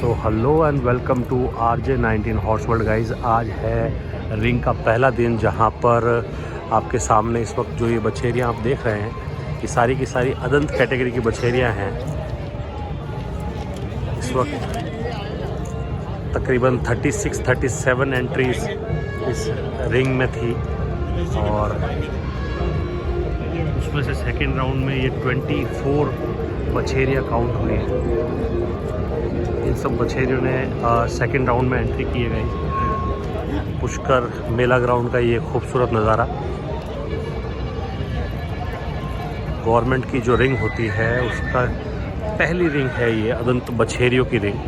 So hello and welcome to RJ19 horse world guys. आज है ring का पहला दिन, जहां पर आपके सामने इस वक्त जो ये बछेरियां आप देख रहे हैं, ये सारी की सारी अदंत कैटेगरी की बछेरियां हैं। इस वक्त तकरीबन 36-37 एंट्रीज इस रिंग में थी और उसमें से सेकेंड राउंड में ये 24 बछेरियां काउंट हुई हैं। इन सब बछेरियों ने सेकेंड राउंड में एंट्री की गई। पुष्कर मेला ग्राउंड का ये खूबसूरत नज़ारा। गवर्नमेंट की जो रिंग होती है उसका पहली रिंग है ये, अदंत बछेरियों की रिंग।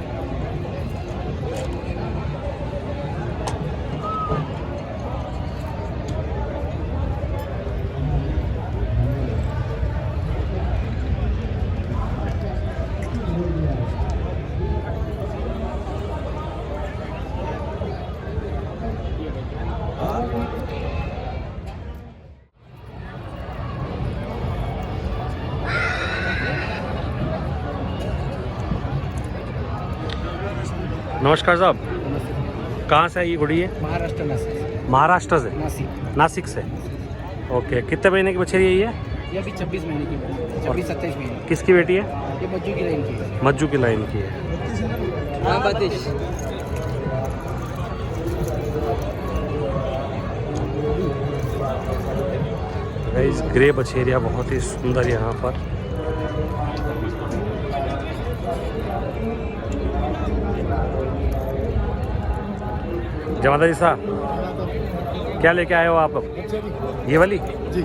नमस्कार साहब, कहाँ से है ये घोड़ी? है महाराष्ट्र नासिक। महाराष्ट्र से? नासिक से। ओके, कितने महीने की बछेरी है ये? ये अभी 26 महीने की है, 26-27 महीने। किसकी बेटी है? ये मज्जू की लाइन की है। मज्जू की लाइन की है। हाँ बातिश। गाइस, ग्रे बछेरिया बहुत ही सुंदर यहाँ पर। जमादार जी साहब, क्या लेके आए हो आप? ये वाली जी।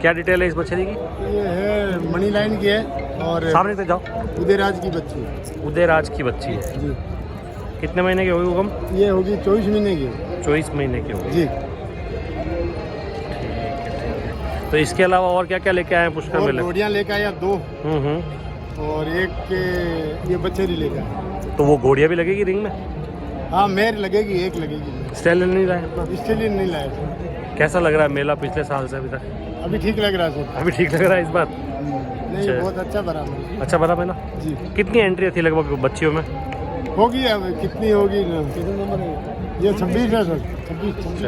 क्या डिटेल है इस बछेरी की? ये है मनी लाइन की है और सामने से जाओ। उदयराज की बच्ची है। उदयराज की बच्ची है जी। कितने महीने की होगी उगम? ये होगी 24 महीने की। 24 महीने की होगी। जी। तो इसके अलावा और क्या क्या लेके आए हैं पुष्कर और मेले? घोड़ियाँ लेकर आया 2 और एक ये बच्चेरी लेकर आया। तो वो घोड़ियाँ भी लगेगी रिंग में? हाँ, मेर लगेगी, एक लगेगी। स्टैलियन नहीं लाए? इसके लिए नहीं लाया। कैसा लग रहा है मेला पिछले साल से अभी तक? अभी ठीक लग रहा है सर। अभी ठीक लग रहा है इस बार? नहीं, अच्छा। बहुत अच्छा भरा मेला। अच्छा भरा मेला। जी। कितनी एंट्री थी लगभग बच्चियों में? होगी अब कितनी होगी? ये 26 है सर। 26।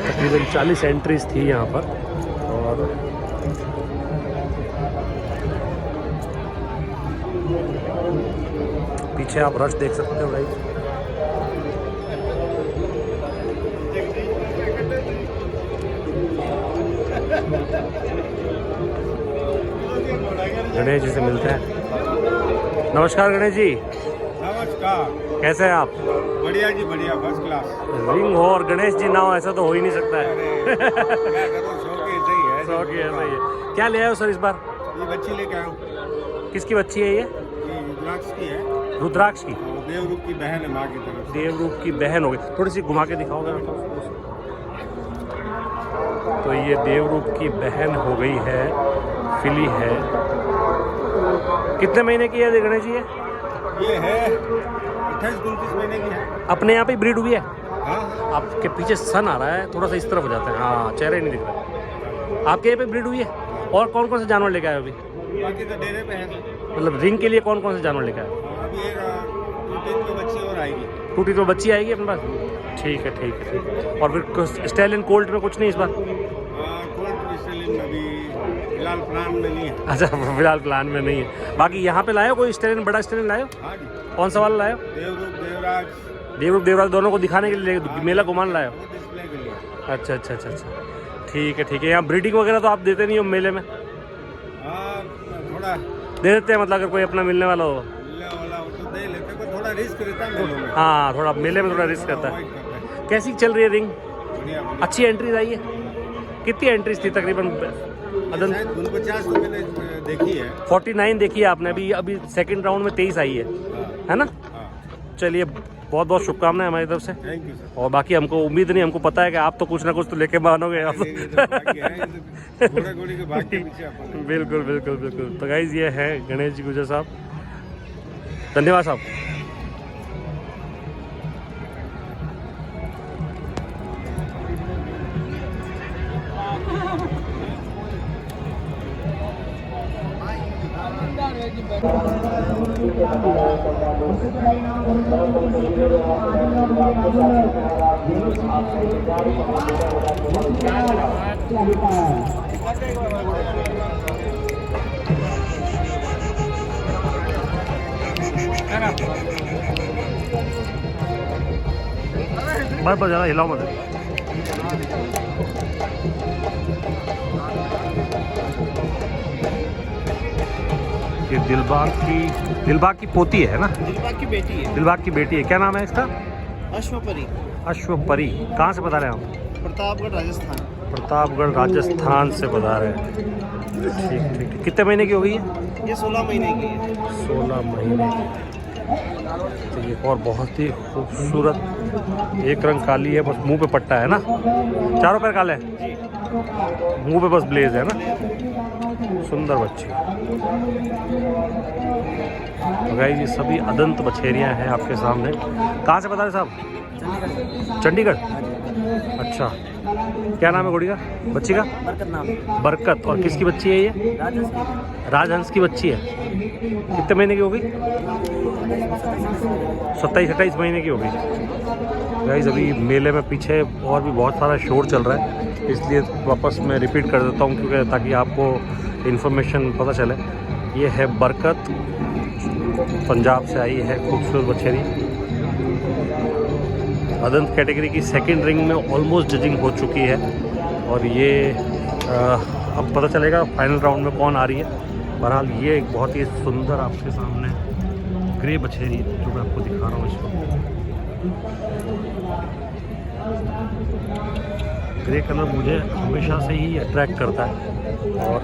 तकरीबन 40 एंट्रीज थी यहाँ पर। और पीछे आप रश देख सकते हो भाई। गणेश जी से मिलते हैं। नमस्कार गणेश जी। नमस्कार। कैसे हैं आप? बढ़िया जी, बढ़िया, फर्स्ट क्लास। रिंग हो और गणेश जी ना हो, ऐसा तो हो ही नहीं सकता है। क्या करूं, शौक ही ऐसा ही है। क्या ले आए हो सर इस बार? ये बच्ची लेके आया हूँ। किसकी बच्ची है ये? रुद्राक्ष की है। रुद्राक्ष की? देवरूप की बहन है माँ की तरफ। देवरूप की बहन हो गई। थोड़ी सी घुमा के दिखाओगे? तो ये देवरूप की बहन हो गई है, फिली है। कितने महीने की है गणेश जी? ये है 28-29 महीने की है। अपने यहाँ पे ब्रीड हुई है? हाँ? आपके पीछे सन आ रहा है, थोड़ा सा इस तरफ हो जाता है। हाँ, चेहरा ही नहीं दिख रहा। आपके यहाँ पे ब्रीड हुई है? और कौन कौन से जानवर लेके आए अभी? बाकी तो डेरे पे है। मतलब रिंग के लिए कौन कौन से जानवर लेके आए? अभी एक 2-3 में बच्ची और आएगी। टूटी तो बच्ची आएगी अपने पास? ठीक है, ठीक है, ठीक है। और फिर स्टैलियन कोल्ट में कुछ नहीं इस बार? कोल्ड स्टेलिन अभी फिलहाल प्लान में नहीं है। अच्छा, फिलहाल प्लान में नहीं है। बाकी यहाँ पे लाए कोई स्टैलियन, बड़ा स्टैलियन लाए? हाँ जी। कौन सा वाला लाए? देवरूप, देवराज। देवरूप, देवराज दोनों को दिखाने के लिए मेला घुमाने लाए? वो डिस्प्ले के लिए। अच्छा अच्छा अच्छा अच्छा, ठीक है, ठीक है। यहाँ ब्रीडिंग वगैरह तो आप देते नहीं हो मेले में? हाँ, थोड़ा दे देते हैं, मतलब अगर कोई अपना मिलने वाला हो? मिलने वाला हो तो दे लेते, पर थोड़ा रिस्क रहता है मेलों में। हाँ, थोड़ा मेले में थोड़ा रिस्क रहता है। अवॉइड करते हैं। कैसी चल रही है रिंग? बढ़िया, बढ़िया। अच्छी एंट्रीज आई है? कितनी एंट्रीज थी तकरीबन? शायद 49 तो मैंने देखी है। 49 देखी है आपने? अभी सेकंड राउंड में 23 आई है ना? हाँ। चलिए, बहुत बहुत शुभकामनाएं हमारी तरफ से। Thank you sir. और बाकी हमको उम्मीद नहीं, हमको पता है कि आप तो कुछ ना कुछ तो लेके मानोगे आप। घोड़ा घोड़ी के भाग के पीछे अपन। बिल्कुल बिल्कुल बिल्कुल। तो गाइज, ये है गणेश जी गुजर साहब। धन्यवाद साहब। बस बस ज़्यादा हिलाओ मत। ये दिलबाग की पोती है ना? दिलबाग की बेटी है। दिलबाग की बेटी है। क्या नाम है इसका? अश्वपरी। अश्वपरी। कहाँ से बता रहे हैं आप? प्रतापगढ़ राजस्थान। प्रतापगढ़ राजस्थान से बता रहे हैं। ठीक ठीक। कितने महीने की हो गई है? ये 16 महीने की है। 16 महीने की। तो ये और बहुत ही खूबसूरत, एक रंग काली है, बस मुंह पे पट्टा है ना? चारों पैर काले हैं, मुंह पे बस ब्लेज है ना? सुंदर बच्ची। तो गाइस ये सभी अदंत बछेरियां हैं आपके सामने। कहाँ से बता रहे साहब? चंडीगढ़। अच्छा, क्या नाम है घोड़ी का, बच्ची का? बरकत नाम। बरकत। और किसकी बच्ची है ये? राजहंस की बच्ची है। कितने महीने की हो गई? 27-28 महीने की हो गई। गाइस अभी मेले में पीछे और भी बहुत सारा शोर चल रहा है, इसलिए वापस मैं रिपीट कर देता हूँ क्योंकि ताकि आपको इन्फॉर्मेशन पता चले। ये है बरकत, पंजाब से आई है, खूबसूरत बछेरी। अदंत कैटेगरी की सेकंड रिंग में ऑलमोस्ट जजिंग हो चुकी है और ये अब पता चलेगा फाइनल राउंड में कौन आ रही है। बहरहाल ये एक बहुत ही सुंदर आपके सामने ग्रे बछेरी जो मैं आपको दिखा रहा हूँ इस वक्त। ग्रे कलर मुझे हमेशा से ही अट्रैक्ट करता है और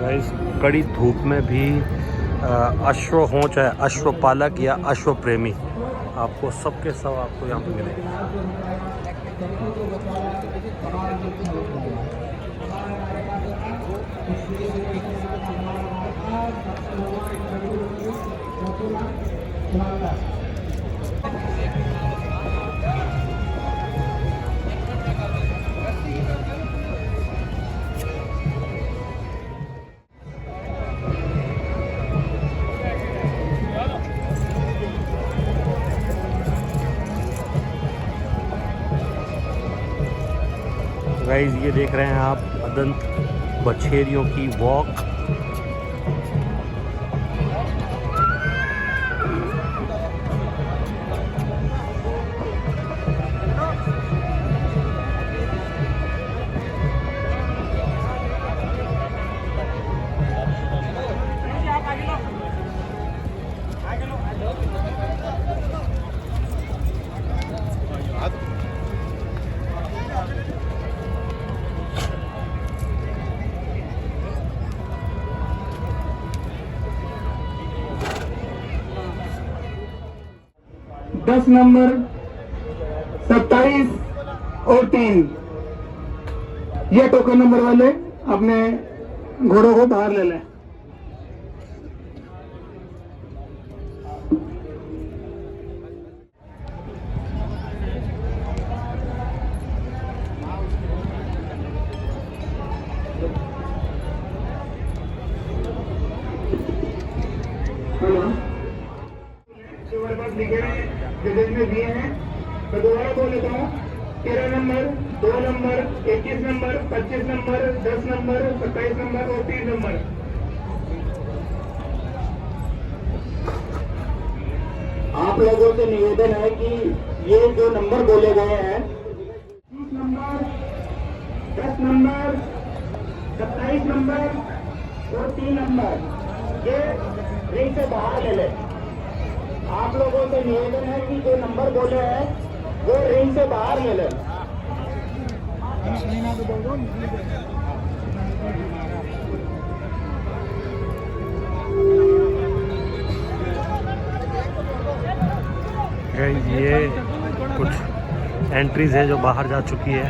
बस कड़ी धूप में भी अश्व हों चाहे अश्वपालक या अश्व प्रेमी, आपको सबके सब आपको यहाँ पे मिलेंगे। गाइस ये देख रहे हैं आप अदंत बछेरियों की वॉक। दस नंबर 27 और 3 ये टोकन नंबर वाले अपने घोड़ों को बाहर ले लें। जजेस में दिए हैं तो दोबारा बोल लेता हूँ। 13 number, 2 number, 21 number, 25 number, 10 number, 27 number और 3 नंबर। आप लोगों से निवेदन है कि ये जो नंबर बोले गए हैं 20 नंबर, 10 नंबर, 27 नंबर और 3 नंबर, ये रिंग से बाहर ले लें। आप लोगों से निवेदन है कि जो नंबर बोले हैं वो रिंग से बाहर ले लें। गाइस ये कुछ एंट्रीज है जो बाहर जा चुकी है।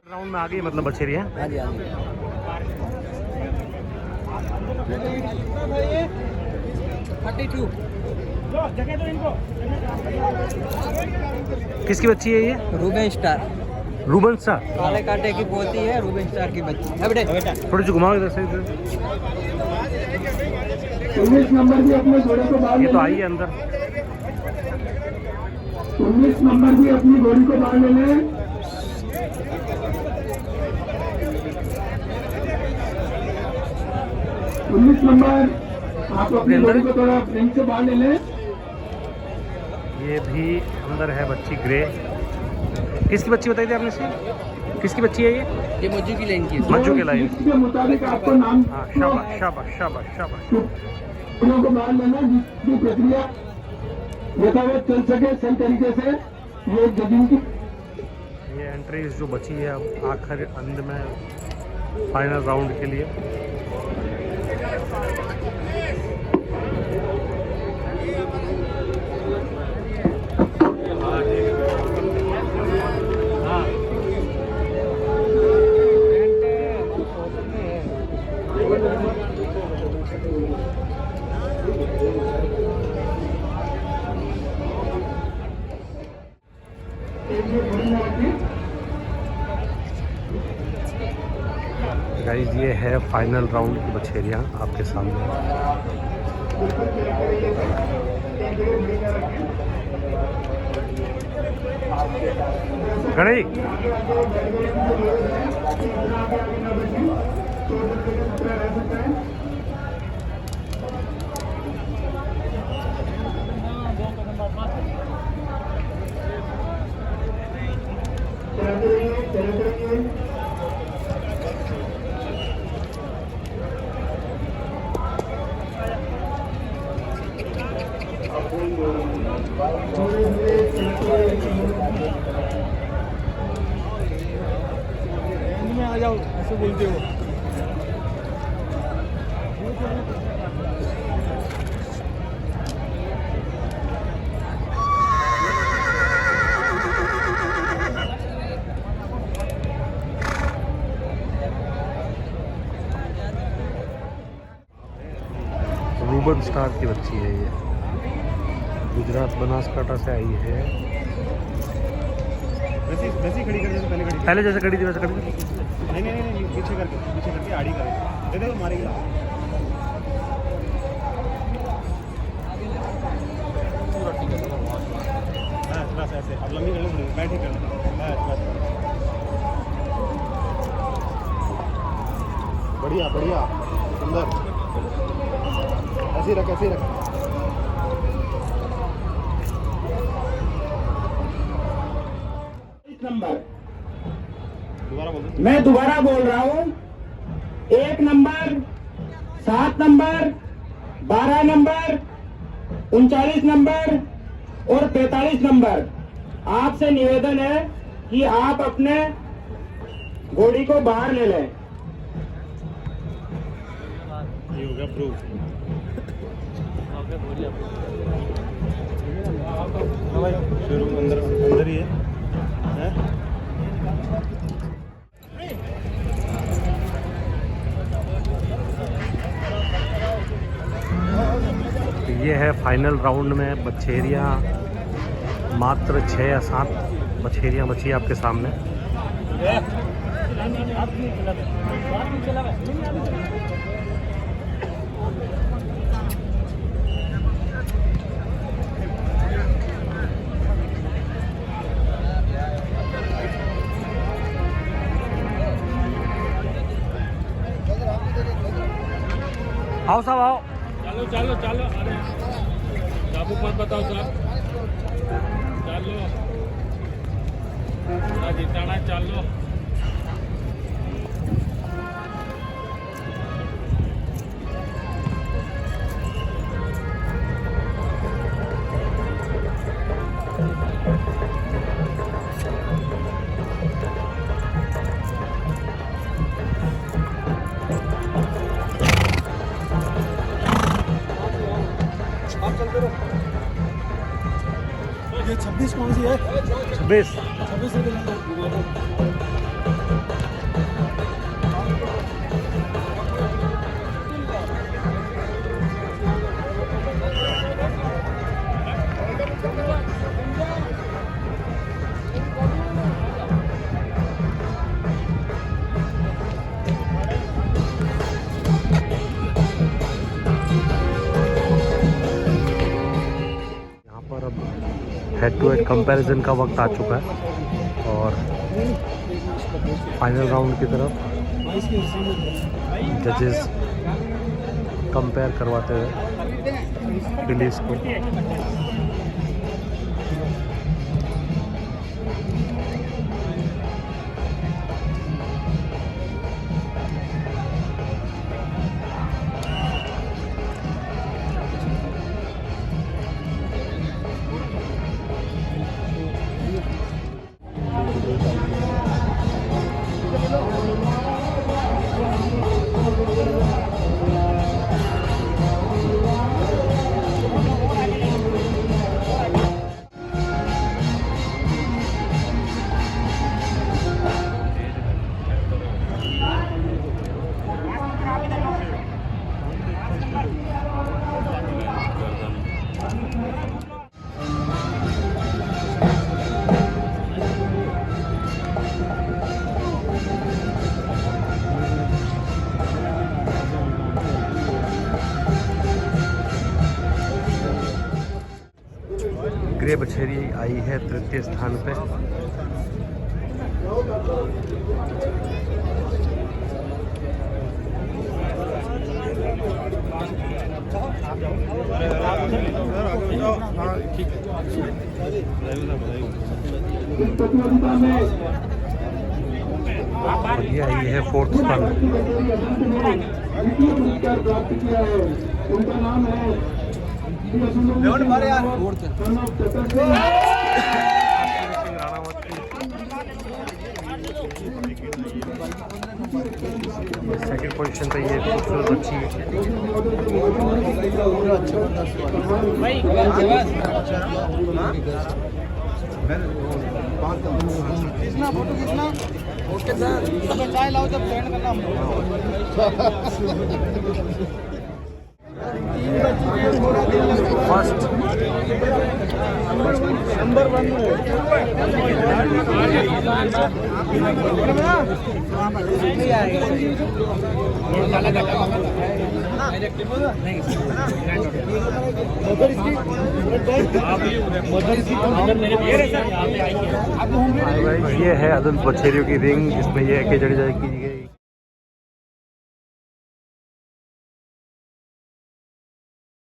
राउंड में आ गई मतलब बछेरियाँ। हाँ जी हाँ जी। किसकी बच्ची है ये? Ruben star, Ruben star. काले कांटे की पोती है, रूबेन स्टार की बच्ची है बेटे। थोड़ी सी घुमाओ इधर से इधर। 19 नंबर भी अपने घोड़े को बाहर ये तो आई है अंदर। 19 नंबर भी अपनी घोड़ी को बाहर ले लें। 19 नंबर आप अपनी घोड़ी को थोड़ा फ्रंट से बाहर ले लें। ये भी अंदर है बच्ची ग्रे। किसकी बच्ची बताई थी आपने से? किसकी बच्ची है ये? मज्जू की लाइन की है। मज्जू के लाइन। इसके मुताबिक आपको नाम हाँ शाबाश शाबाश शाबाश शाबाश। घोड़ों को बाहर लेना, जिसकी प्रक्रिया यथावत चल सके सही तरीके से। ये जजिंग की ये एंट्रीज जो बची है अब आखिर अंत में फाइनल राउंड के लिए। गाइस ये है फाइनल राउंड की बछेरियाँ आपके सामने। गणेश में आ जाओ ऐसे बोलते हो। रूबन स्टार की बच्ची है ये। गुजरात बनासकांठा से आई है। वैसी खड़ी कर जैसे पहले खड़ी। पहले जैसे खड़ी थी वैसे खड़ी थी। नहीं पीछे करके आड़ी करे। दे दो मारेगी। बस ऐसे अब लंबी कर लो, बैठ ही कर लो। बस बढ़िया बढ़िया सुंदर। ऐसे रख ऐसे रख। नंबर दोबारा बोल दो। मैं दोबारा बोल रहा हूँ। 1 नंबर, 7 नंबर, 12 नंबर, 39 नंबर और 45 नंबर। आपसे निवेदन है कि आप अपने घोड़ी को बाहर ले लें। ये हो गया प्रूव। शोरूम अंदर ही है। ये है फाइनल राउंड में बछेरियाँ। मात्र 6 या 7 बछेरियाँ बची आपके सामने। आओ साहब आओ। चलो अरे बाबू मत बताओ साहब। चलो जिताना चलो। 26 हेड टू हेड कंपैरिजन का वक्त आ चुका है और फाइनल राउंड की तरफ जजेस कंपेयर करवाते हुए फिलिस को। ग्रे बछेरी आई है तृतीय स्थान पे। और ये आई है फोर्थ स्थान पे। उनका नाम है सेकंड पोजीशन पे ये खूबसूरत बच्ची चाय लाओ जब ट्रेंड करना फर्स्ट नंबर 1 ये है अदंत बछेरियों की रिंग जिसमें ये के जडेजा की गई।